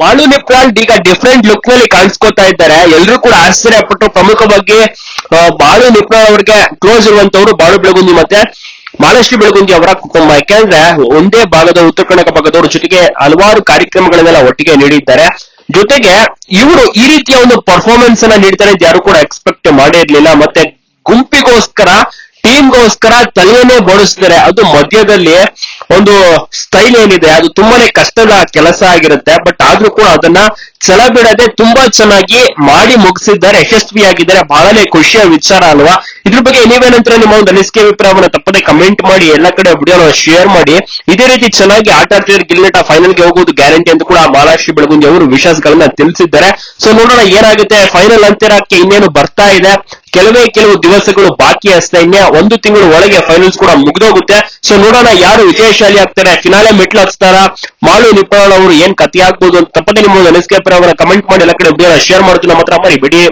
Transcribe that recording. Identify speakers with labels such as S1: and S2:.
S1: ಮಾಳು ನಿಪ್ರಾಲ್ ಈಗ different look ನಲ್ಲಿ ಕಾಣಿಸ್ಕೊತಾ ಇದ್ದಾರೆ. ಎಲ್ಲರೂ ಕೂಡ ಆಶ್ಚರ್ಯಪಟ್ಟು ಪ್ರಮುಖವಾಗಿ ಬಾಳು ನಿಪ್ರಾಲ್ ಅವರಿಗೆ ಕ್ಲೋಸ್ ಇರುವಂತವ್ರು ಬಾಳು ಬೆಳಗುಂದಿ ಮತ್ತೆ ಮಹಾಲಕ್ಷ್ಮಿ ಬೆಳಗುಂದಿ ಅವರ ಕುಟುಂಬ. ಯಾಕೆಂದ್ರೆ ಒಂದೇ ಭಾಗದ ಉತ್ತರ ಕರ್ನಾಟಕ ಭಾಗದವರು ಜೊತೆಗೆ ಹಲವಾರು ಕಾರ್ಯಕ್ರಮಗಳನ್ನೆಲ್ಲ ಒಟ್ಟಿಗೆ ನೀಡಿದ್ದಾರೆ. ಜೊತೆಗೆ ಇವರು ಈ ರೀತಿಯ ಒಂದು ಪರ್ಫಾರ್ಮೆನ್ಸ್ ಅನ್ನ ನೀಡ್ತಾರೆ ಅಂತ ಯಾರು ಕೂಡ ಎಕ್ಸ್ಪೆಕ್ಟ್ ಮಾಡಿರ್ಲಿಲ್ಲ. ಮತ್ತೆ ಗುಂಪಿಗೋಸ್ಕರ ಟೀಮ್ಗೋಸ್ಕರ ತಲೆಯನ್ನೇ ಬೋಡಿಸ್ತಾರೆ. ಅದು ಮಧ್ಯದಲ್ಲಿ ಒಂದು ಸ್ಟೈಲ್ ಏನಿದೆ ಅದು ತುಂಬಾನೇ ಕಷ್ಟದ ಕೆಲಸ ಆಗಿರುತ್ತೆ. ಬಟ್ ಆದ್ರೂ ಕೂಡ ಅದನ್ನ ಛಲ ಬಿಡದೆ ತುಂಬಾ ಚೆನ್ನಾಗಿ ಮಾಡಿ ಮುಗಿಸಿದ್ದಾರೆ, ಯಶಸ್ವಿಯಾಗಿದ್ದಾರೆ. ಬಹಳನೇ ಖುಷಿಯ ವಿಚಾರ ಅಲ್ವಾ? ಇದ್ರ ಬಗ್ಗೆ ನೀವೇನಂದ್ರೆ ನಿಮ್ಮ ಒಂದು ಅನಿಸಿಕೆ ಅಭಿಪ್ರಾಯವನ್ನ ತಪ್ಪದೆ ಕಮೆಂಟ್ ಮಾಡಿ, ಎಲ್ಲ ಕಡೆ ವಿಡಿಯೋನ ಶೇರ್ ಮಾಡಿ. ಇದೇ ರೀತಿ ಚೆನ್ನಾಗಿ ಆಟ ಆಡ್ತಿದ್ರೆ ಗಿಲ್ನೆಟ್ ಫೈನಲ್ಗೆ ಹೋಗೋದು ಗ್ಯಾರಂಟಿ ಅಂತ ಕೂಡ ಮಹಾಲಕ್ಷ್ಮಿ ಬೆಳಗುಂದಿ ಅವರು ವಿಶ್ವಾಸಗಳನ್ನ ತಿಳಿಸಿದ್ದಾರೆ. ಸೊ ನೋಡೋಣ ಏನಾಗುತ್ತೆ. ಫೈನಲ್ ಅಂತಿರಕ್ಕೆ ಇನ್ನೇನು ಬರ್ತಾ ಇದೆ, ಕೆಲವು ದಿವಸಗಳು ಬಾಕಿ ಅಷ್ಟೇ. ಇನ್ನ ಒಂದು ತಿಂಗಳು ಒಳಗೆ ಫೈನಲ್ಸ್ ಕೂಡ ಮುಗಿದೋಗುತ್ತೆ. ಸೊ ನೋಡೋಣ ಯಾರು ವಿಜಯಶಾಲಿ ಆಗ್ತಾರೆ, ಫಿನಾಲೆ ಮೆಟ್ಲು ಹಚ್ತಾರ, ಮಾಳು ನಿಪ್ರಾಲ್ ಅವರು ಏನ್ ಕಥೆ ಆಗ್ಬೋದು ಅಂತ ತಪ್ಪದೆ ನಿಮ್ಮ ಅನಿಸಿಕೆ ಅಭಿಪ್ರಾಯವನ್ನ ಕಮೆಂಟ್ ಮಾಡಿ, ಎಲ್ಲ ಕಡೆ ವಿಡಿಯೋನ ಶೇರ್ ಮಾಡ್ತೀನಿ. ನಮ್ಮ ಹತ್ರ ಮರಿಬೇಡಿ.